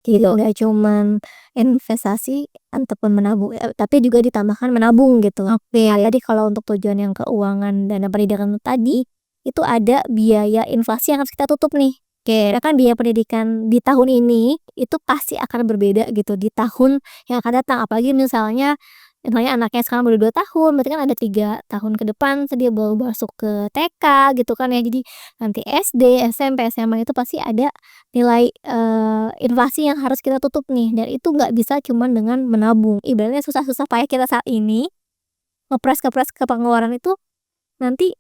Gitu, nggak cuman investasi ataupun menabung, tapi juga ditambahkan menabung gitu. Oke, jadi kalau untuk tujuan yang keuangan dana pendidikan tadi, itu ada biaya inflasi yang harus kita tutup nih. Oke, kan biaya pendidikan di tahun ini, itu pasti akan berbeda gitu di tahun yang akan datang. Apalagi misalnya anaknya sekarang baru 2 tahun, berarti kan ada 3 tahun ke depan dia baru masuk ke TK gitu kan ya. Jadi nanti SD, SMP, SMA itu pasti ada nilai, inflasi yang harus kita tutup nih, dan itu nggak bisa cuman dengan menabung. Ibaratnya susah-susah payah kita saat ini, ngepres-ngepres ke pengeluaran itu nanti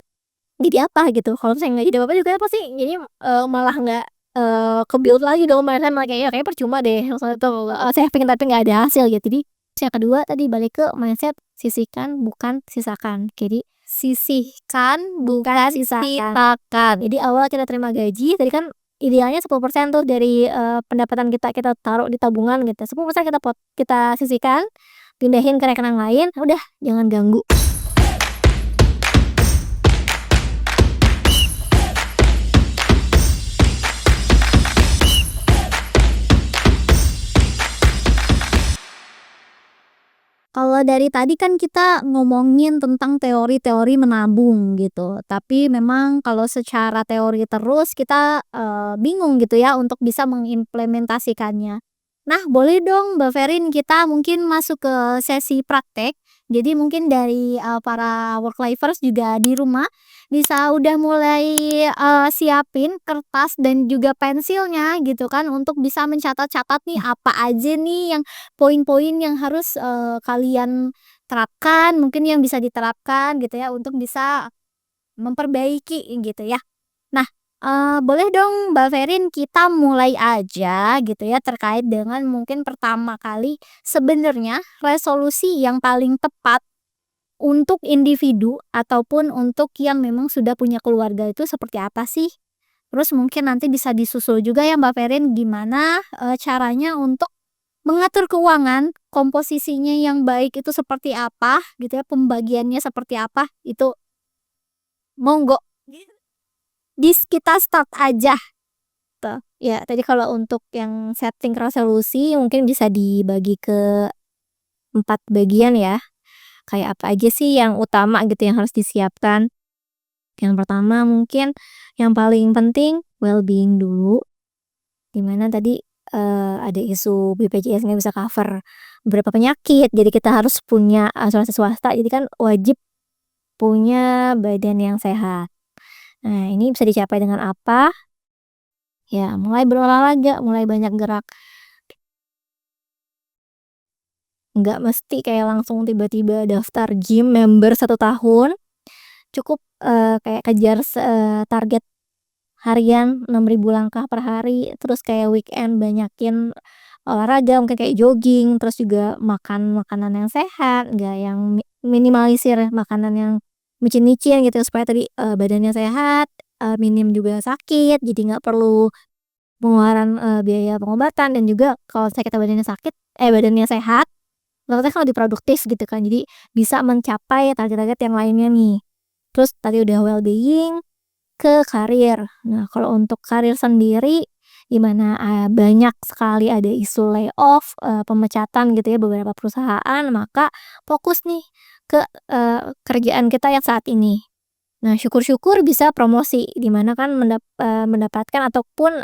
jadi apa gitu. Kalau misalnya nggak jadi apa-apa juga pasti jadinya, malah nggak, ke-build lagi dong mindset, malah kayak, ya kayaknya percuma deh maksudnya tuh, saving tapi nggak ada hasil gitu. Jadi yang kedua tadi balik ke mindset sisihkan bukan sisakan. Jadi sisihkan bukan sisakan. Jadi awal kita terima gaji tadi kan idealnya 10% tuh dari, pendapatan kita, kita taruh di tabungan gitu, 10% kita sisihkan, pindahin ke rekening lain, udah jangan ganggu. Kalau dari tadi kan kita ngomongin tentang teori-teori menabung gitu, tapi memang kalau secara teori terus kita, bingung gitu ya untuk bisa mengimplementasikannya. Nah, boleh dong Mbak Verin kita mungkin masuk ke sesi praktek. Jadi mungkin dari, para work lifers juga di rumah bisa udah mulai, siapin kertas dan juga pensilnya gitu kan untuk bisa mencatat-catat nih apa aja nih yang poin-poin yang harus, kalian terapkan, mungkin yang bisa diterapkan gitu ya untuk bisa memperbaiki gitu ya. Nah, boleh dong Mbak Verin kita mulai aja gitu ya terkait dengan mungkin pertama kali sebenarnya resolusi yang paling tepat untuk individu ataupun untuk yang memang sudah punya keluarga itu seperti apa sih? Terus mungkin nanti bisa disusul juga ya Mbak Verin gimana, caranya untuk mengatur keuangan, komposisinya yang baik itu seperti apa gitu ya, pembagiannya seperti apa, itu monggo kita start aja tuh. Ya tadi kalau untuk yang setting resolusi mungkin bisa dibagi ke 4 bagian ya, kayak apa aja sih yang utama gitu yang harus disiapkan. Yang pertama mungkin yang paling penting well-being dulu. Di mana tadi, ada isu BPJS nggak bisa cover beberapa penyakit, jadi kita harus punya asuransi swasta, jadi kan wajib punya badan yang sehat. Nah, ini bisa dicapai dengan apa? Ya mulai berolahraga, mulai banyak gerak. Nggak mesti kayak langsung tiba-tiba daftar gym member 1 tahun, cukup, kayak kejar target harian 6.000 langkah per hari, terus kayak weekend banyakin olahraga, mungkin kayak jogging, terus juga makan makanan yang sehat, nggak yang minimalisir makanan yang micin-micin gitu supaya tadi, badannya sehat, minim juga sakit, jadi nggak perlu pengeluaran, biaya pengobatan dan juga kalau misalnya kita badannya sehat, otomatis kan lebih produktif gitu kan, jadi bisa mencapai target-target yang lainnya nih. Terus tadi udah well-being, ke karir. Nah, kalau untuk karir sendiri, di mana, banyak sekali ada isu layoff, pemecatan gitu ya beberapa perusahaan, maka fokus nih ke, kerjaan kita yang saat ini. Nah, syukur-syukur bisa promosi, di mana kan mendapatkan ataupun,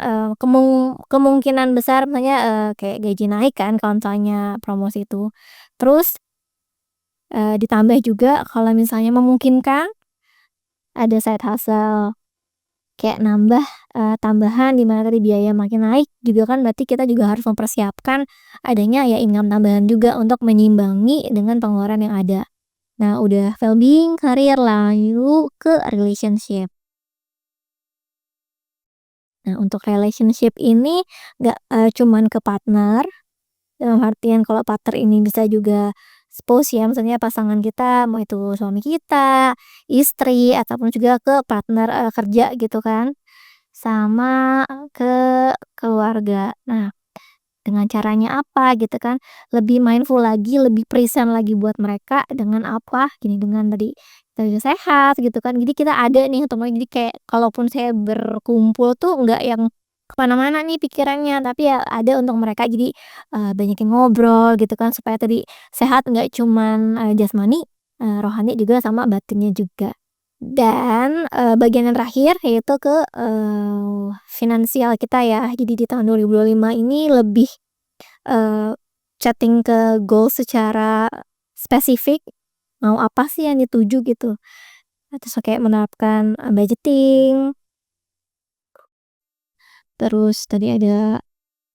kemungkinan besar misalnya, kayak gaji naik kan kalau misalnya promosi itu. Terus, ditambah juga kalau misalnya memungkinkan, ada side hustle. Kayak nambah, tambahan di mana tadi biaya makin naik juga kan berarti kita juga harus mempersiapkan adanya ya income tambahan juga untuk menyimbangi dengan pengeluaran yang ada. Nah udah well-being, karir, lalu ke relationship. Nah untuk relationship ini nggak, cuman ke partner, dalam artian kalau partner ini bisa juga spouse ya, misalnya pasangan kita, mau itu suami kita, istri, ataupun juga ke partner, kerja gitu kan. Sama ke keluarga. Nah, dengan caranya apa gitu kan, lebih mindful lagi, lebih present lagi buat mereka dengan apa, gini, dengan tadi kita sehat gitu kan. Jadi kita ada nih untuk jadi kayak kalaupun saya berkumpul tuh nggak yang mana nih pikirannya, tapi ya ada untuk mereka jadi, banyakin ngobrol gitu kan supaya tadi sehat nggak cuman, jasmani, rohani juga sama batinnya juga. Dan, bagian yang terakhir yaitu ke, finansial kita ya. Jadi di tahun 2025 ini lebih, eee, setting ke goal secara spesifik, mau apa sih yang dituju gitu. Terus kayak menerapkan, budgeting, terus tadi ada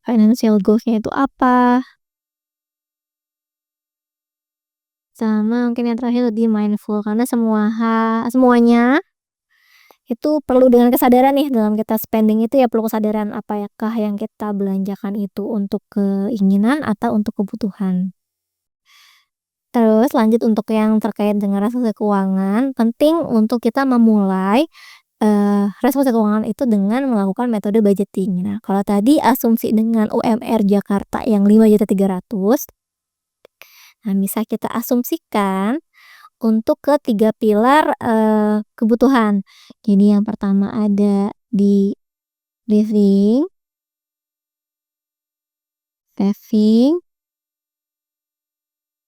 financial goals-nya itu apa, sama mungkin yang terakhir lebih mindful karena semuanya itu perlu dengan kesadaran nih dalam kita spending itu ya perlu kesadaran apakah yang kita belanjakan itu untuk keinginan atau untuk kebutuhan. Terus lanjut untuk yang terkait dengan resolusi keuangan, penting untuk kita memulai, resolusi keuangan itu dengan melakukan metode budgeting. Nah, kalau tadi asumsi dengan UMR Jakarta yang 5.300.000, nah bisa kita asumsikan untuk ke 3 pilar, kebutuhan. Jadi yang pertama ada di living, saving,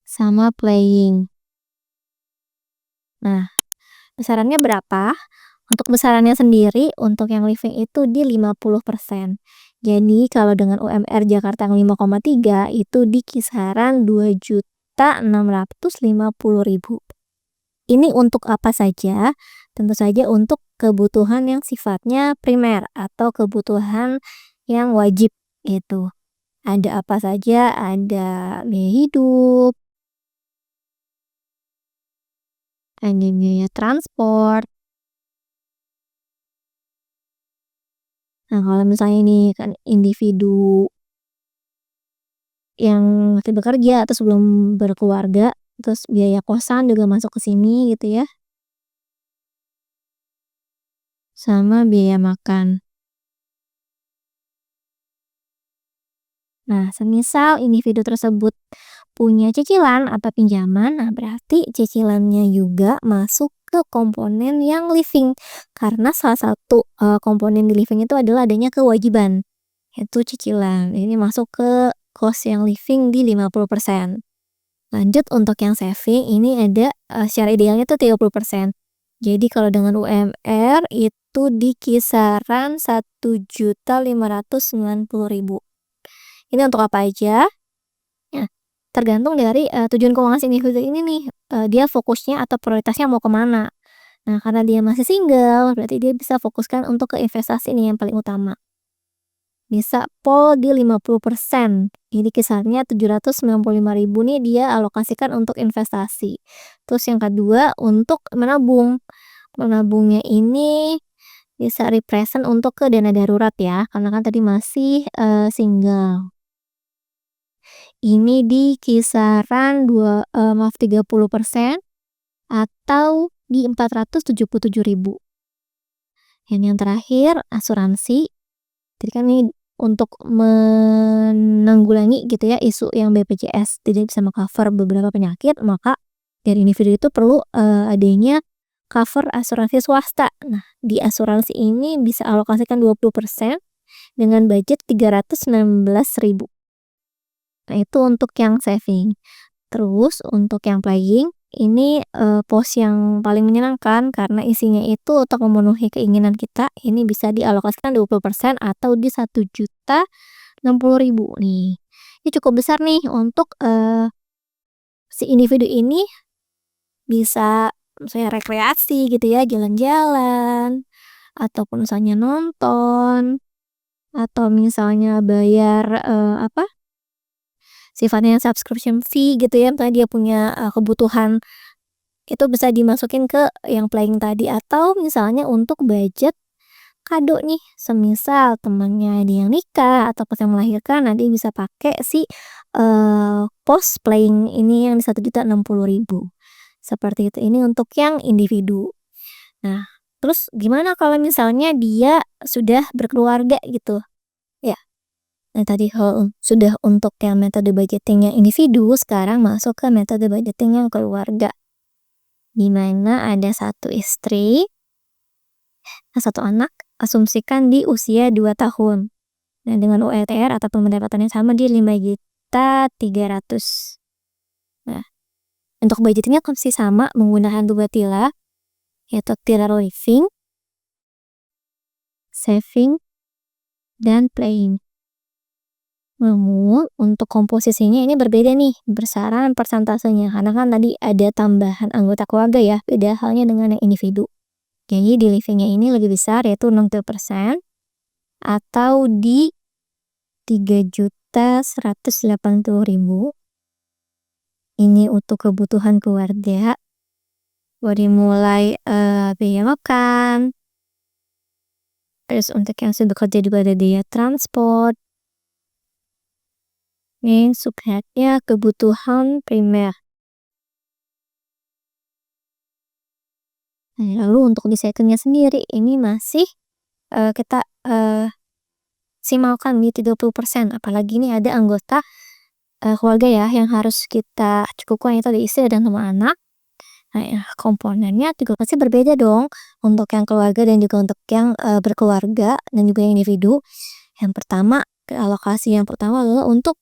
sama playing. Nah, besarannya berapa? Untuk besarannya sendiri, untuk yang living itu di 50%. Jadi kalau dengan UMR Jakarta yang 5,3 itu di kisaran 2.650.000. Ini untuk apa saja? Tentu saja untuk kebutuhan yang sifatnya primer atau kebutuhan yang wajib gitu. Ada apa saja? Ada biaya hidup, ada biaya transport. Nah, kalau misalnya ini kan individu yang masih bekerja atau sebelum berkeluarga, terus biaya kosan juga masuk ke sini gitu ya, sama biaya makan. Nah, semisal individu tersebut punya cicilan atau pinjaman, nah berarti cicilannya juga masuk ke komponen yang living. Karena salah satu, komponen di living itu adalah adanya kewajiban, yaitu cicilan. Ini masuk ke cost yang living di 50%. Lanjut untuk yang saving ini ada, secara idealnya tuh 30%. Jadi kalau dengan UMR itu di kisaran 1.590.000. Ini untuk apa aja? Nah, tergantung dari, tujuan keuangan si individu ini nih, dia fokusnya atau prioritasnya mau ke mana. Nah, karena dia masih single, berarti dia bisa fokuskan untuk ke investasi nih yang paling utama. Bisa pol di 50%. Jadi kisarnya 795.000 nih dia alokasikan untuk investasi. Terus yang kedua untuk menabung. Menabungnya ini bisa represent untuk ke dana darurat ya, karena kan tadi masih, single. Ini di kisaran 30% atau di 477.000. Yang terakhir asuransi. Jadi kan ini untuk menanggulangi gitu ya isu yang BPJS tidak bisa meng-cover beberapa penyakit, maka dari individu itu perlu, adanya cover asuransi swasta. Nah, di asuransi ini bisa alokasikan 20% dengan budget 316.000. Nah, itu untuk yang saving. Terus untuk yang playing, ini, pos yang paling menyenangkan karena isinya itu untuk memenuhi keinginan kita, ini bisa dialokasikan 20% atau di 1.060.000 nih. Ini cukup besar nih untuk, si individu ini bisa misalnya rekreasi gitu ya, jalan-jalan, ataupun misalnya nonton, atau misalnya bayar, apa, sifatnya subscription fee gitu ya, misalnya dia punya, kebutuhan itu bisa dimasukin ke yang playing tadi atau misalnya untuk budget kado nih, semisal temannya ada yang nikah atau pas yang melahirkan, nanti bisa pakai si, pos playing ini yang di 1.060.000. Seperti itu, ini untuk yang individu. Nah, terus gimana kalau misalnya dia sudah berkeluarga gitu, ya? Nah tadi kalau sudah untuk yang metode budgeting yang individu, sekarang masuk ke metode budgeting yang keluarga. Di mana ada satu istri, satu anak, asumsikan di usia 2 tahun. Nah, dengan UETR atau pendapatan yang sama di 5.300.000. Nah, untuk budgetingnya masih sama menggunakan 2 tila, yaitu tila living, saving, dan playing. Namun untuk komposisinya ini berbeda nih besaran persentasenya, karena kan tadi ada tambahan anggota keluarga ya, beda halnya dengan yang individu. Jadi di livingnya ini lebih besar, yaitu 60%, atau di 3.180.000. Ini untuk kebutuhan keluarga, dari mulai biaya makan, terus untuk yang sudah bekerja juga ada biaya transport, ini subheadnya kebutuhan primer. Nah, lalu untuk di secondnya sendiri ini masih kita simalkan di 30%, apalagi ini ada anggota keluarga ya yang harus kita cukupkan, yaitu ada istri dan sama anak. Nah, ya, komponennya juga pasti berbeda dong untuk yang keluarga dan juga untuk yang berkeluarga dan juga yang individu. Yang pertama, alokasi yang pertama adalah untuk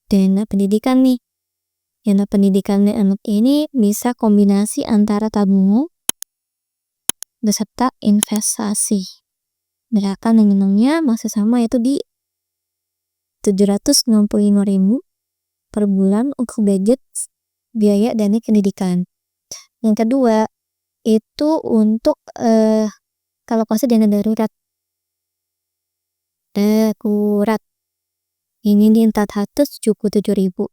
dana pendidikan nih. Dana pendidikan anak ini bisa kombinasi antara tabungan beserta investasi. Gerakan nominalnya masih sama, yaitu di 765.000 per bulan untuk budget biaya dana pendidikan. Yang kedua, itu untuk alokasi dana darurat. Ini di 477.000.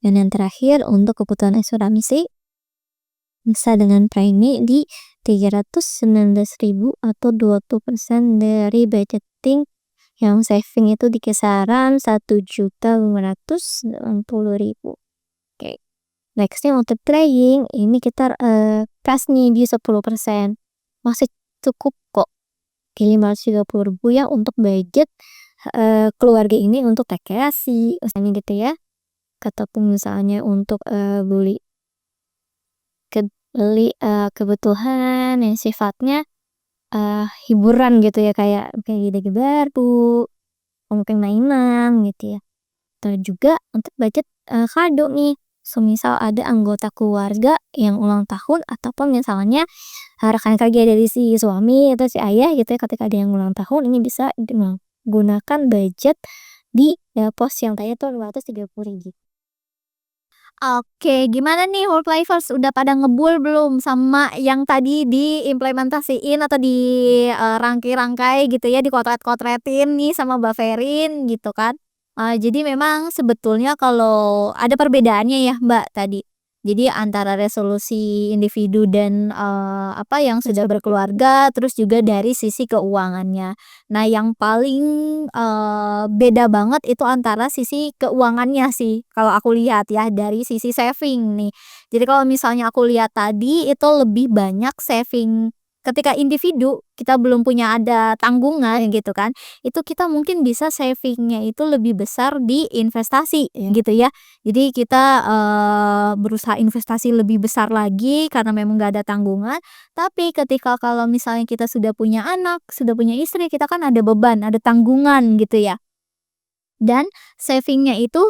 Dan yang terakhir untuk kebutuhan asuransi bisa dengan premi di 319.000 atau 20% dari budgeting, yang saving itu di kisaran 1.580.000. Oke. Nextnya untuk playing ini kita kas nih di 10%. Masih cukup kok. 530.000 ya untuk budget keluarga ini untuk rekreasi misalnya gitu ya. Ataupun misalnya untuk beli kebutuhan yang sifatnya hiburan gitu ya, kayak ide baru, mungkin mainan gitu ya. Terus juga untuk budget kado nih. Semisal ada anggota keluarga yang ulang tahun, ataupun misalnya rekan kerja dari si suami atau si ayah gitu ya, ketika ada yang ulang tahun ini bisa menggunakan budget di pos yang tadi tuh 230.000. Oke, gimana nih work lifers, udah pada ngebul belum sama yang tadi diimplementasiin atau rangkai-rangkai gitu ya, dikotret-kotretin nih sama Mbak Ferin gitu kan. Jadi memang sebetulnya kalau ada perbedaannya ya Mbak tadi. Jadi antara resolusi individu dan yang sudah berkeluarga, terus juga dari sisi keuangannya. Nah, yang paling beda banget itu antara sisi keuangannya sih, kalau aku lihat ya, dari sisi saving nih. Jadi kalau misalnya aku lihat tadi, itu lebih banyak saving ketika individu, kita belum punya ada tanggungan gitu kan, itu kita mungkin bisa savingnya itu lebih besar di investasi gitu ya. Jadi kita berusaha investasi lebih besar lagi karena memang gak ada tanggungan. Tapi ketika kalau misalnya kita sudah punya anak, sudah punya istri, kita kan ada beban, ada tanggungan gitu ya. Dan savingnya itu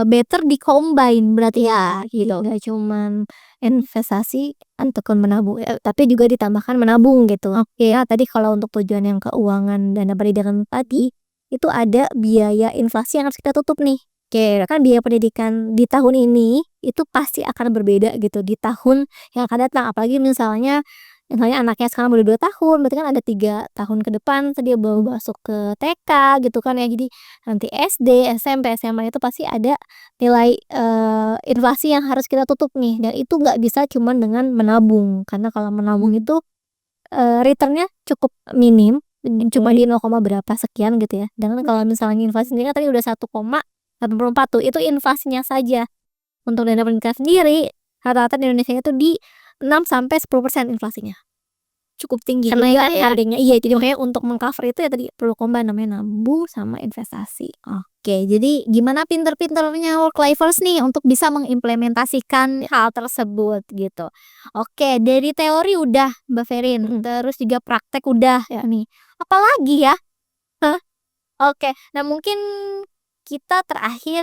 better di-combine berarti ya gitu. Gak cuman investasi ataupun menabung, tapi juga ditambahkan menabung gitu. Oke ya, tadi kalau untuk tujuan yang keuangan dana pendidikan tadi, itu ada biaya inflasi yang harus kita tutup nih. Oke, kan biaya pendidikan di tahun ini itu pasti akan berbeda gitu di tahun yang akan datang. Apalagi misalnya anaknya sekarang baru 2 tahun, berarti kan ada 3 tahun ke depan dia baru masuk ke TK gitu kan ya. Jadi nanti SD, SMP, SMA itu pasti ada nilai inflasi yang harus kita tutup nih, dan itu nggak bisa cuman dengan menabung. Karena kalau menabung itu returnnya cukup minim, cuma di 0, berapa sekian gitu ya. Dan kalau misalnya inflasi sendiri kan tadi udah 1,84 tuh, itu inflasinya saja. Untuk dana pendidikan sendiri rata-rata di Indonesia itu di 6-10% inflasinya. Cukup tinggi. Karena harganya jadi makanya untuk mengcover itu ya tadi perlu combine, namanya nabung sama investasi. Oke, jadi gimana pinter-pinternya work lifers nih untuk bisa mengimplementasikan hal tersebut gitu. Oke, dari teori udah Mbak Ferin, terus juga praktek udah ya nih. Apalagi ya? Oke, nah mungkin kita terakhir,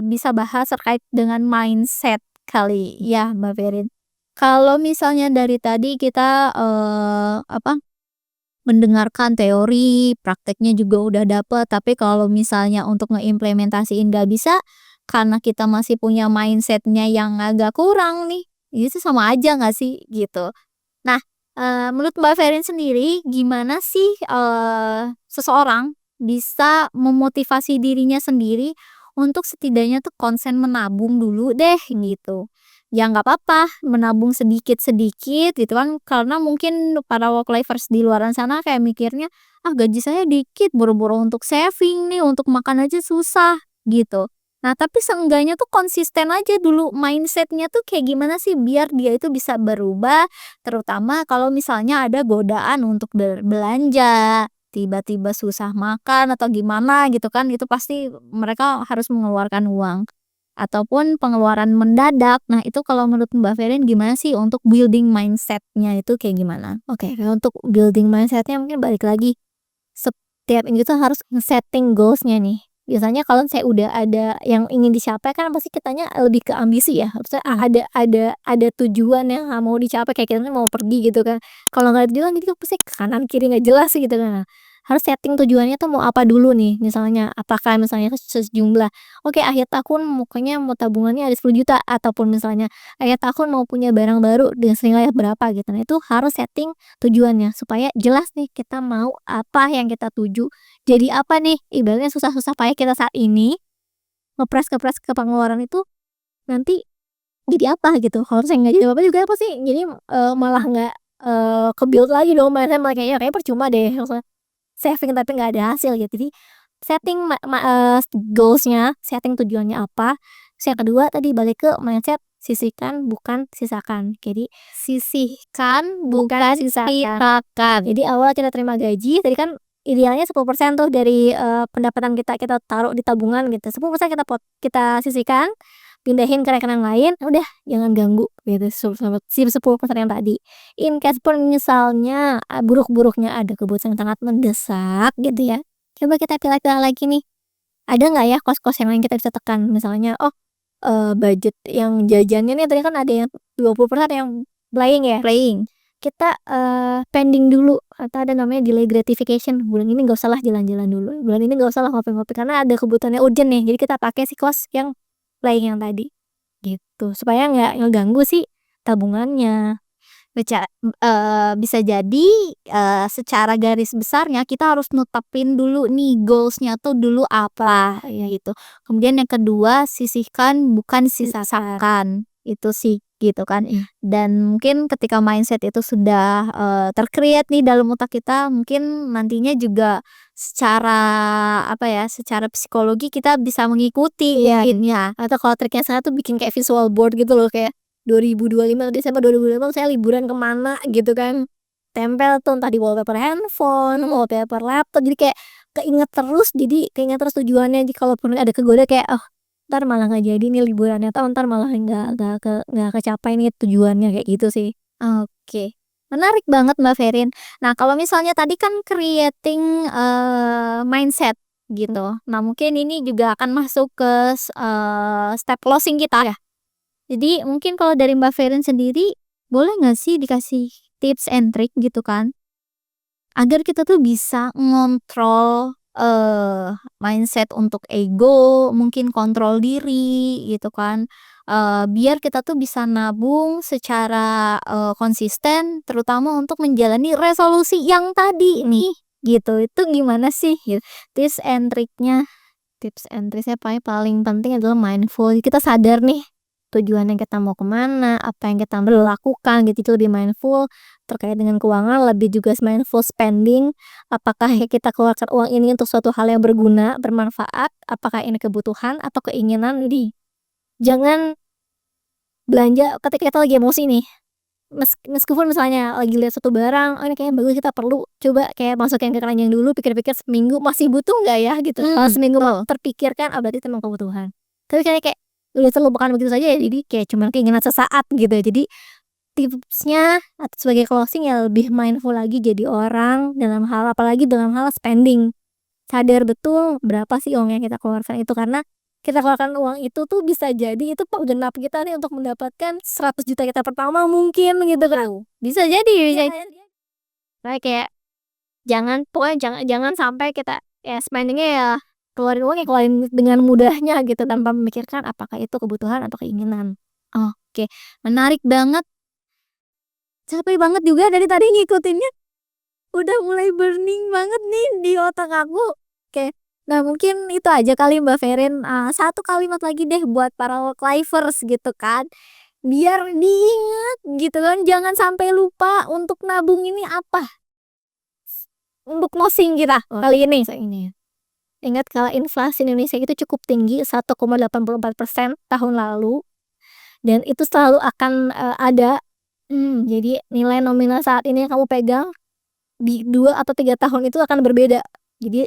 bisa bahas terkait dengan mindset kali ya, Mbak Ferin. Kalau misalnya dari tadi kita, mendengarkan teori, prakteknya juga udah dapet, tapi kalau misalnya untuk ngeimplementasiin nggak bisa, karena kita masih punya mindset-nya yang agak kurang nih, itu sama aja nggak sih, gitu. Nah, menurut Mbak Ferin sendiri, gimana sih, seseorang bisa memotivasi dirinya sendiri untuk setidaknya tuh konsen menabung dulu deh, gitu. Ya nggak apa-apa menabung sedikit-sedikit gitu kan, karena mungkin para work lifers di luaran sana kayak mikirnya, "Ah, gaji saya dikit, boro-boro untuk saving nih, untuk makan aja susah," gitu. Nah, tapi seenggaknya tuh konsisten aja dulu mindset-nya tuh kayak gimana sih biar dia itu bisa berubah. Terutama kalau misalnya ada godaan untuk berbelanja, tiba-tiba susah makan atau gimana gitu kan, itu pasti mereka harus mengeluarkan uang. Ataupun pengeluaran mendadak. Nah, itu kalau menurut Mbak Ferin gimana sih untuk building mindset-nya itu kayak gimana? Oke, kalau untuk building mindset-nya mungkin balik lagi, setiap individu harus nge-setting goals-nya nih. Biasanya kalau saya udah ada yang ingin dicapai kan pasti kitanya lebih ke ambisi ya, harusnya ada tujuan yang mau dicapai, kayak kita nih mau pergi gitu kan. Kalau nggak ada tujuan jadi pasti ke kanan kiri nggak jelas gitu kan. Nah, harus setting tujuannya tuh mau apa dulu nih, misalnya apakah misalnya sejumlah, oke akhir tahun pokoknya mau tabungannya ada 10 juta, ataupun misalnya akhir tahun mau punya barang baru dengan senilai berapa gitu. Nah, itu harus setting tujuannya supaya jelas nih kita mau apa yang kita tuju, jadi apa nih ibaratnya susah-susah payah kita saat ini ngepres-ngepres ke pengeluaran itu nanti jadi apa gitu. Kalau misalnya nggak jadi apa-apa juga pasti jadi, malah nggak, ke-build lagi dong mindset, malah kayaknya kayaknya percuma deh maksudnya saving tapi nggak ada hasil gitu. Jadi setting goals-nya, setting tujuannya apa. Terus yang kedua tadi balik ke mindset sisihkan bukan sisakan. Jadi Sisihkan bukan bukan sisakan. sisakan. Jadi awal kita terima gaji tadi kan idealnya 10% tuh dari, pendapatan kita taruh di tabungan gitu, 10% kita sisihkan, pindahin ke rekening lain, udah jangan ganggu gitu 10% yang tadi. In case pun misalnya, buruk-buruknya ada kebutuhan yang sangat mendesak gitu ya, coba kita pilah-pilah lagi nih, ada nggak ya kos-kos yang lain kita bisa tekan. Misalnya, oh, budget yang jajannya nih tadi kan ada yang 20% yang playing ya. Playing. Kita, pending dulu atau ada namanya delay gratification, bulan ini nggak usah lah jalan-jalan dulu, bulan ini nggak usah lah ngopi-ngopi karena ada kebutuhannya urgent nih, jadi kita pakai si kos yang playing yang tadi, gitu. Supaya nggak ngeganggu si tabungannya. Bisa jadi, secara garis besarnya kita harus netepin dulu nih goals-nya tuh dulu apa, ya gitu. Kemudian yang kedua, sisihkan bukan Sisakan. sisakan, itu sih, gitu kan. Iya. Dan mungkin ketika mindset itu sudah, ter-create nih dalam otak kita, mungkin nantinya juga secara, apa ya, secara psikologi kita bisa mengikuti Iya, mungkin ya. atau kalau triknya saya tuh bikin kayak visual board gitu loh, kayak 2025 Desember 2025 saya liburan ke mana gitu kan. Tempel tuh entah di wallpaper handphone, wallpaper laptop, jadi kayak keinget terus tujuannya. Jadi kalaupun ada kegoda kayak, "Oh, entar malah nggak jadi nih liburannya," atau "Entar malah nggak kecapai nih tujuannya," kayak gitu sih. Oke, menarik banget Mbak Ferin. Nah, kalau misalnya tadi kan creating, mindset gitu. Nah, mungkin ini juga akan masuk ke step closing kita ya. Jadi mungkin kalau dari Mbak Ferin sendiri, boleh nggak sih dikasih tips and trick gitu kan, agar kita tuh bisa ngontrol, mindset untuk ego, mungkin kontrol diri gitu kan, biar kita tuh bisa nabung secara, konsisten terutama untuk menjalani resolusi yang tadi nih, gitu. Itu gimana sih gitu tips and triknya? Tips and triknya paling penting adalah mindful. Kita sadar nih tujuannya kita mau kemana, apa yang kita perlu lakukan gitu, itu lebih mindful terkait dengan keuangan, lebih juga mindful spending. Apakah yang kita keluarkan uang ini untuk suatu hal yang berguna, bermanfaat, apakah ini kebutuhan atau keinginan. Jadi jangan belanja ketika kita lagi emosi nih. Meskipun misalnya lagi lihat satu barang, "Oh, ini kayaknya bagus kita perlu," coba kayak masukin ke keranjang dulu, pikir-pikir seminggu masih butuh nggak ya gitu. Kalau seminggu Betul. terpikirkan, berarti itu memang kebutuhan. Tapi kayak udah terlupakan begitu saja ya, jadi kayak cuman keinginan sesaat gitu. Jadi tipsnya atau sebagai closing ya lebih mindful lagi jadi orang dalam hal apalagi dalam hal spending. sadar betul berapa sih uang yang kita keluarkan itu. Karena kita keluarkan uang itu tuh bisa jadi itu penggenap kita nih untuk mendapatkan 100 juta kita pertama mungkin gitu kan. Bisa jadi Makanya kayak pokoknya jangan sampai kita ya spending-nya ya keluarin uang ya keluarin dengan mudahnya gitu tanpa memikirkan apakah itu kebutuhan atau keinginan. Oke, menarik banget. Capek banget juga dari tadi ngikutinnya. Udah mulai burning banget nih di otak aku. Oke. Nah, mungkin itu aja kali Mbak Verin. Satu kalimat lagi deh buat para work lifers gitu kan. Biar diingat gitu kan, jangan sampai lupa untuk nabung ini apa. Untuk closing kita kali ini ingat kalau inflasi Indonesia itu cukup tinggi 1,84% tahun lalu dan itu selalu akan ada. Jadi nilai nominal saat ini yang kamu pegang di 2 atau 3 tahun itu akan berbeda. Jadi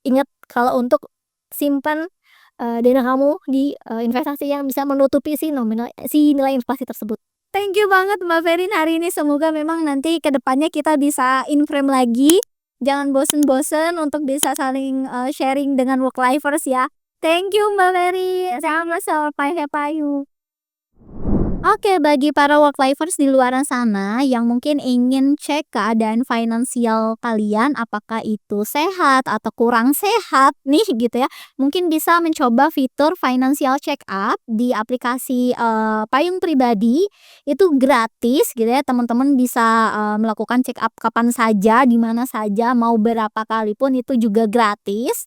ingat kalau untuk simpan dana kamu di investasi yang bisa menutupi si nilai inflasi tersebut. Thank you banget Mbak Verin hari ini. Semoga memang nanti ke depannya kita bisa in frame lagi. Jangan bosen-bosen untuk bisa saling sharing dengan work lifers ya. Thank you Mbak Verin. Sama-sama payu. Oke, bagi para work lifers di luar sana yang mungkin ingin cek keadaan finansial kalian apakah itu sehat atau kurang sehat nih gitu ya. Mungkin bisa mencoba fitur financial check up di aplikasi Payung Pribadi. Itu gratis gitu ya. Teman-teman bisa melakukan check up kapan saja, di mana saja, mau berapa kali pun itu juga gratis.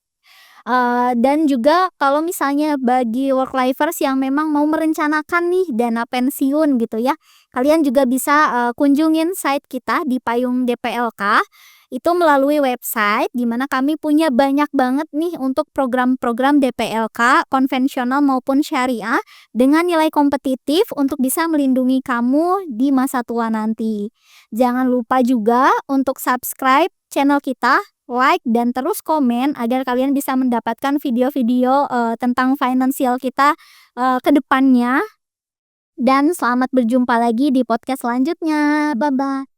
Dan juga kalau misalnya bagi work lifers yang memang mau merencanakan nih dana pensiun gitu ya, kalian juga bisa kunjungin site kita di Payung DPLK. Itu melalui website di mana kami punya banyak banget nih untuk program-program DPLK konvensional maupun syariah dengan nilai kompetitif untuk bisa melindungi kamu di masa tua nanti. Jangan lupa juga untuk subscribe channel kita, like dan terus komen agar kalian bisa mendapatkan video-video tentang finansial kita ke depannya. Dan selamat berjumpa lagi di podcast selanjutnya. Bye bye.